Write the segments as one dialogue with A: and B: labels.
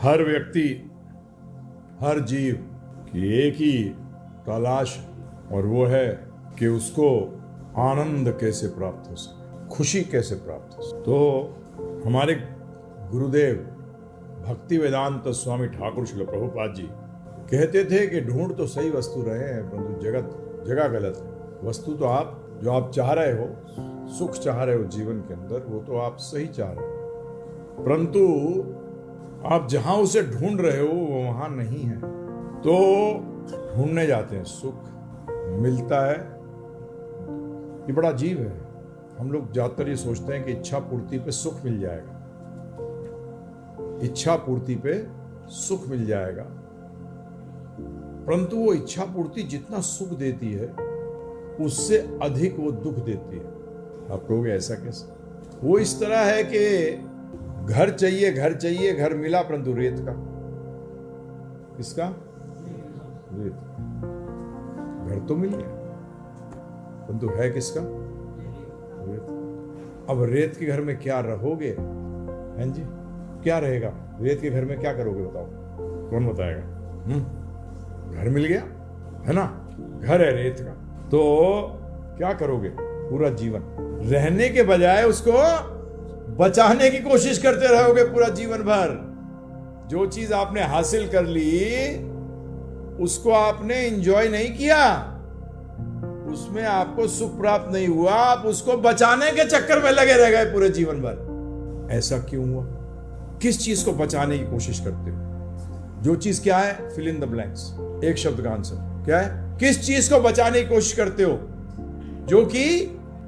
A: हर व्यक्ति, हर जीव की एक ही तलाश, और वो है कि उसको आनंद कैसे प्राप्त हो सके, खुशी कैसे प्राप्त हो सके। तो हमारे गुरुदेव भक्ति वेदांत स्वामी ठाकुर श्रील प्रभुपाद जी कहते थे कि ढूंढ तो सही वस्तु रहे हैं, परंतु जगह गलत है। वस्तु तो आप जो आप चाह रहे हो, सुख चाह रहे हो जीवन के अंदर, वो तो आप सही चाह रहे हो, परंतु आप जहां उसे ढूंढ रहे हो वो वहां नहीं है। तो ढूंढने जाते हैं, सुख मिलता है। ये बड़ा अजीब है। हम लोग ज्यादातर ये सोचते हैं कि इच्छा पूर्ति पे सुख मिल जाएगा, इच्छा पूर्ति पे सुख मिल जाएगा, परंतु वो इच्छा पूर्ति जितना सुख देती है उससे अधिक वो दुख देती है। आप कहोगे ऐसा कैसे? वो इस तरह है कि घर चाहिए, घर चाहिए, घर मिला, परंतु रेत का। किसका? रेत। घर तो मिल गया, परंतु है किसका? रेत। अब रेत के घर में क्या रहोगे? हैं जी, क्या रहेगा? रेत के घर में क्या करोगे बताओ? कौन बताएगा? घर मिल गया है ना, घर है रेत का, तो क्या करोगे? पूरा जीवन रहने के बजाय उसको बचाने की कोशिश करते रहोगे पूरा जीवन भर। जो चीज आपने हासिल कर ली उसको आपने एंजॉय नहीं किया, उसमें आपको सुख प्राप्त नहीं हुआ, आप उसको बचाने के चक्कर में लगे रह गए पूरे जीवन भर। ऐसा क्यों हुआ? किस चीज को बचाने की कोशिश करते हो? जो चीज क्या है? Fill in the blanks. एक शब्द का आंसर क्या है? किस चीज को बचाने की कोशिश करते हो जो कि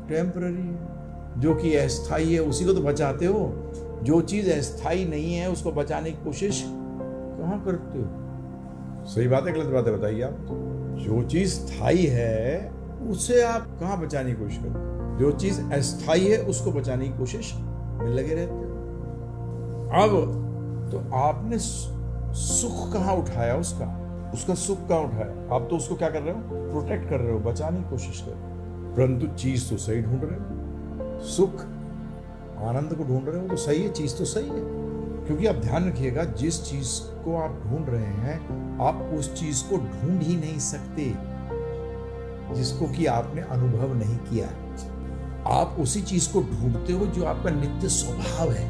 A: टेम्पररी है, जो कि अस्थाई है, उसी को तो बचाते हो। जो चीज अस्थाई नहीं है उसको बचाने की कोशिश कहां करते हो? सही बात है गलत बात है बताइए आप? जो चीज स्थाई है उसे आप कहां बचाने की कोशिश करते हो? जो चीज अस्थाई है उसको बचाने की कोशिश में लगे रहते हो। अब तो आपने सुख कहां उठाया? उसका सुख कहां उठाया? आप तो उसको क्या कर रहे हो? प्रोटेक्ट कर रहे हो, बचाने की कोशिश कर रहे हो, परंतु चीज तो सही ढूंढ रहे हो। सुख आनंद को ढूंढ रहे हो तो सही है, चीज तो सही है। क्योंकि आप ध्यान रखिएगा, जिस चीज को आप ढूंढ रहे हैं आप उस चीज को ढूंढ ही नहीं सकते जिसको कि आपने अनुभव नहीं किया। आप उसी चीज को ढूंढते हो जो आपका नित्य स्वभाव है।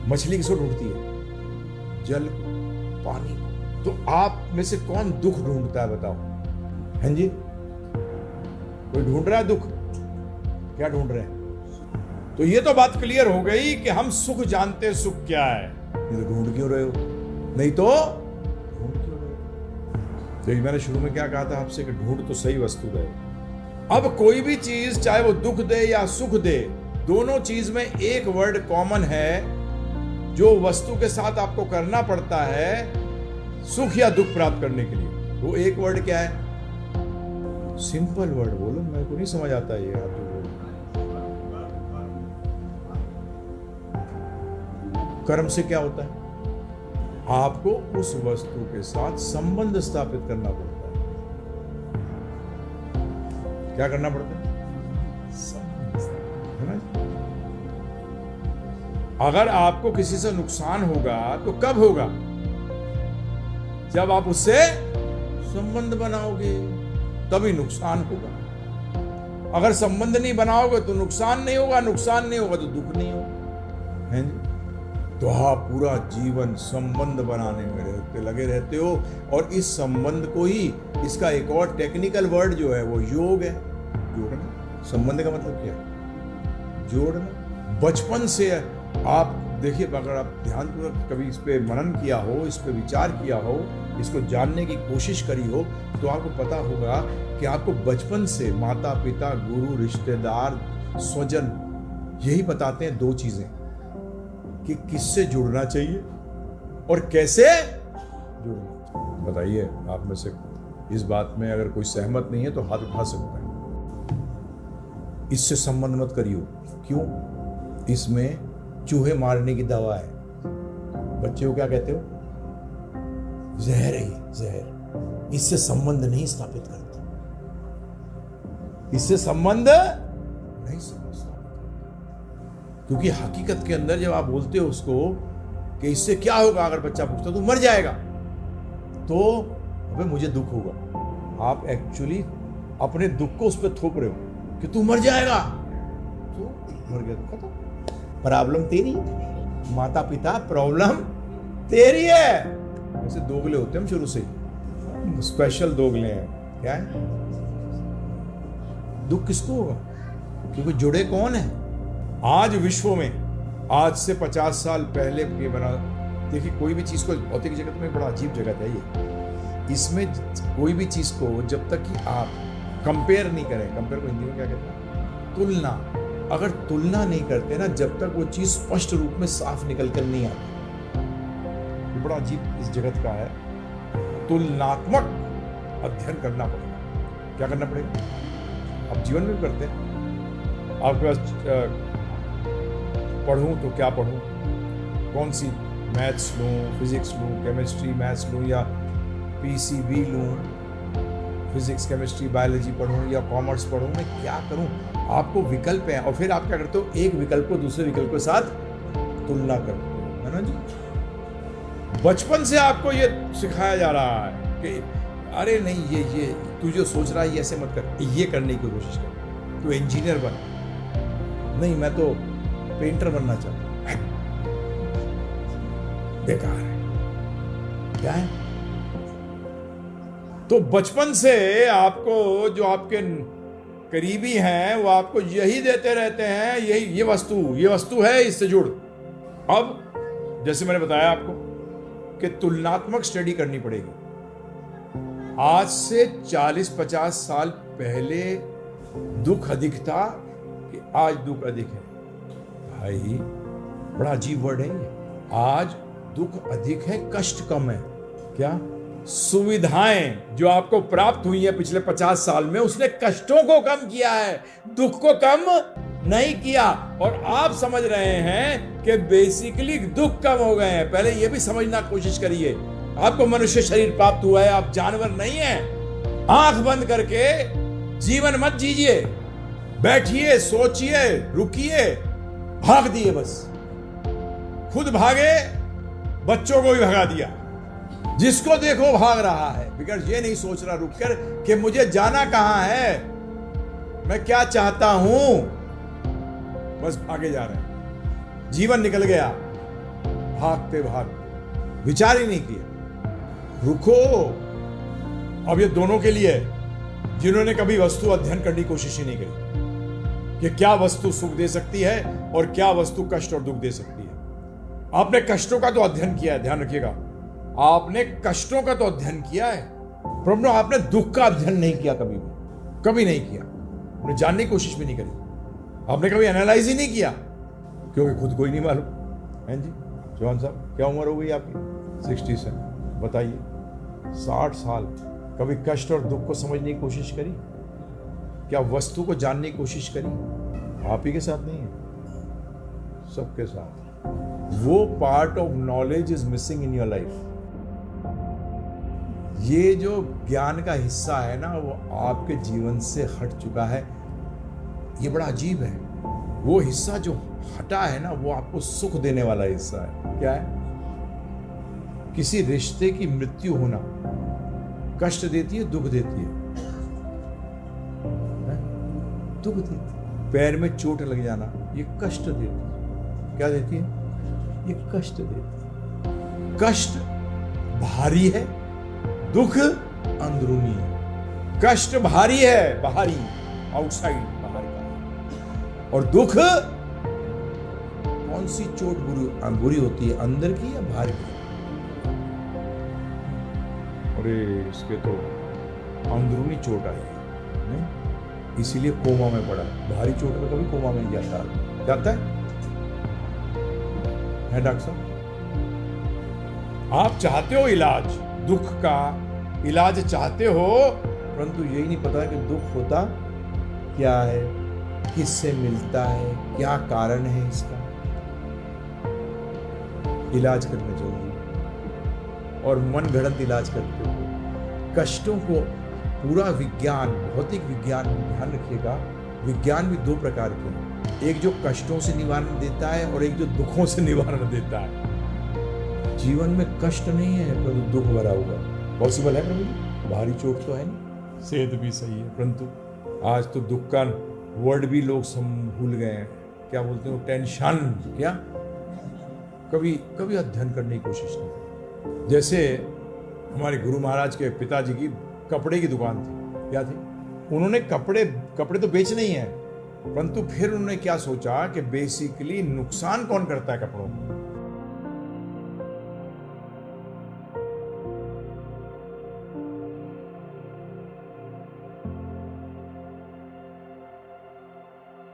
A: मछली किसको ढूंढती है? जल को, पानी को। तो आप में से कौन दुख ढूंढता है बताओ? हैं जी, कोई ढूंढ रहा है दुख? क्या ढूंढ रहे हैं? तो ये तो बात क्लियर हो गई कि हम सुख जानते हैं सुख क्या है। ये तो ढूंढ क्यों रहे हो? नहीं तो ढूंढ क्यों रहे हो? तो मैंने शुरू में क्या कहा था आपसे कि ढूंढ तो सही वस्तु रहे। अब कोई भी चीज चाहे वो दुख दे या सुख दे, दोनों चीज में एक वर्ड कॉमन है जो वस्तु के साथ आपको करना पड़ता है सुख या दुख प्राप्त करने के लिए। वो एक वर्ड क्या है? सिंपल वर्ड बोलो, मेरे को नहीं समझ आता ये आप जो बोलो। कर्म से क्या होता है? आपको उस वस्तु के साथ संबंध स्थापित करना पड़ता है। क्या करना पड़ता है? है ना? अगर आपको किसी से नुकसान होगा तो कब होगा? जब आप उससे संबंध बनाओगे तभी नुकसान होगा। अगर संबंध नहीं बनाओगे तो नुकसान नहीं होगा, नुकसान नहीं होगा तो दुख नहीं होगा। हैं? तो आप पूरा जीवन संबंध बनाने में लगे रहते हो, और इस संबंध को ही, इसका एक और टेक्निकल वर्ड जो है वो योग है। जोड़ना। संबंध का मतलब क्या है? जोड़ना। बचपन से आप देखिए, अगर आप ध्यानपूर्वक कभी इस पे मनन किया हो, इस पे विचार किया हो, इसको जानने की कोशिश करी हो, तो आपको पता होगा कि आपको बचपन से माता पिता, गुरु, रिश्तेदार, स्वजन यही बताते हैं दो चीजें कि किससे जुड़ना चाहिए और कैसे जुड़ना। बताइए आप में से इस बात में अगर कोई सहमत नहीं है तो हाथ उठा सकता है। इससे संबंध मत करियो। क्यों? इसमें चूहे मारने की दवा है। बच्चे को क्या कहते हो? जहर है, जहर। इससे संबंध नहीं स्थापित करते, इससे संबंध नहीं समझता। क्योंकि हकीकत के अंदर जब आप बोलते हो उसको कि इससे क्या होगा अगर बच्चा पूछता तू मर जाएगा, तो अबे मुझे दुख होगा। आप एक्चुअली अपने दुख को उस पर थोप रहे हो कि तू मर जाएगा, तो मर गया तो खत्म। प्रॉब्लम तेरी, माता पिता प्रॉब्लम तेरी है। ऐसे दोगले होते हैं हम शुरू से, स्पेशल दोगले हैं। क्या है? दुख किसको होगा? क्योंकि जुड़े कौन है? आज विश्व में, आज से 50 साल पहले ये बना। देखिए, कोई भी चीज को, भौतिक जगत में बड़ा अजीब जगत है ये। इसमें कोई भी चीज को जब तक कि आप कंपेयर नहीं करें, कंपेयर को हिंदी में क्या कहते हैं? तुलना। अगर तुलना नहीं करते ना, जब तक वो चीज स्पष्ट रूप में साफ निकल कर नहीं आती। ये बड़ा अजीब इस जगत का है। तुलनात्मक अध्ययन करना पड़ेगा। क्या करना पड़ेगा? आप जीवन में भी करते हैं। आपके पास पढ़ूं तो क्या पढ़ूं, कौन सी मैथ्स लूं, फिजिक्स लूं, केमिस्ट्री मैथ्स लूं, या पीसीबी लूं, फिजिक्स केमिस्ट्री बायोलॉजी पढ़ूं या कॉमर्स पढ़ूं, मैं क्या करूं? आपको विकल्प है, और फिर आप क्या करते हो? एक विकल्प को दूसरे विकल्प के साथ तुलना करते हो, है ना जी। बचपन से आपको ये सिखाया जा रहा है कि अरे नहीं, ये तू जो सोच रहा है ऐसे मत कर, ये करने की कोशिश कर, तू इंजीनियर बन। नहीं, मैं तो पेंटर बनना चाहता हूं। बेकार है। क्या है? तो बचपन से आपको, जो आपके करीबी हैं, वो आपको यही देते रहते हैं, यही ये वस्तु है, इससे जुड़। अब जैसे मैंने बताया आपको कि तुलनात्मक स्टडी करनी पड़ेगी। आज से 40-50 साल पहले दुख अधिक था कि आज दुख अधिक है? भाई, बड़ा अजीब वर्ड है ये। आज दुख अधिक है, कष्ट कम है। क्या? सुविधाएं जो आपको प्राप्त हुई है पिछले 50 साल में, उसने कष्टों को कम किया है, दुख को कम नहीं किया। और आप समझ रहे हैं कि बेसिकली दुख कम हो गए हैं। पहले यह भी समझना कोशिश करिए, आपको मनुष्य शरीर प्राप्त हुआ है, आप जानवर नहीं हैं। आंख बंद करके जीवन मत जीजिए, बैठिए, सोचिए, रुकिए, भाग दिए बस। खुद भागे, बच्चों को भी भगा दिया। जिसको देखो भाग रहा है, बिकॉज़ ये नहीं सोच रहा रुककर कि मुझे जाना कहां है, मैं क्या चाहता हूं। बस भागे जा रहे हैं, जीवन निकल गया भागते भागते, विचार ही नहीं किया। रुको, अब ये दोनों के लिए जिन्होंने कभी वस्तु अध्ययन करने की कोशिश ही नहीं करी कि क्या वस्तु सुख दे सकती है और क्या वस्तु कष्ट और दुख दे सकती है। आपने कष्टों का तो अध्ययन किया है, ध्यान रखिएगा, आपने कष्टों का तो अध्ययन किया है, परंतु आपने दुख का अध्ययन नहीं किया, कभी नहीं किया। आपने जानने की कोशिश भी नहीं करी, आपने कभी एनालाइज ही नहीं किया, क्योंकि खुद को ही नहीं मालूम है जी। चौहान साहब, क्या उम्र हो गई आपकी? 60 से, बताइए 60 साल कभी कष्ट और दुख को समझने की कोशिश करी? क्या वस्तु को जानने की कोशिश करी? आप ही के साथ नहीं है, सबके साथ। वो part of knowledge is missing in your life. ये जो ज्ञान का हिस्सा है ना, वो आपके जीवन से हट चुका है। ये बड़ा अजीब है। वो हिस्सा जो हटा है ना, वो आपको सुख देने वाला हिस्सा है। क्या है? किसी रिश्ते की मृत्यु होना कष्ट देती है, दुख देती है? दुख देती है। पैर में चोट लग जाना, ये कष्ट देती है। क्या देती है? ये कष्ट देती है। कष्ट भारी है, दुख अंदरूनी है। कष्ट भारी है, बाहरी, आउटसाइड, बाहर का। और दुख, कौन सी चोट बुरी होती है, अंदर की या बाहर की? अरे इसके तो अंदरूनी चोट आई है, इसीलिए कोमा में पड़ा। बाहरी चोट में कभी कोमा में नहीं जाता है डॉक्टर साहब? आप चाहते हो इलाज, दुख का इलाज चाहते हो, परंतु यही नहीं पता कि दुख होता क्या है, किससे मिलता है, क्या कारण है इसका। इलाज करना चाहिए और मन गढ़ंत इलाज करते हो। कष्टों को पूरा विज्ञान, भौतिक विज्ञान, ध्यान रखिएगा, विज्ञान भी दो प्रकार के हैं। एक जो कष्टों से निवारण देता है और एक जो दुखों से निवारण देता है। जीवन में कष्ट नहीं है परंतु दुख भरा हुआ। पॉसिबल है प्रभु जी? बाहरी चोट तो है नहीं, सेहत भी सही है, परंतु आज तो दुख का वर्ड भी लोग भूल गए हैं। क्या बोलते हैं? टेंशन। क्या? कभी कभी अध्ययन करने की कोशिश नहीं। जैसे हमारे गुरु महाराज के पिताजी की कपड़े की दुकान थी। क्या थी? उन्होंने कपड़े तो बेचने ही हैं, परंतु फिर उन्होंने क्या सोचा कि बेसिकली नुकसान कौन करता है कपड़ों में?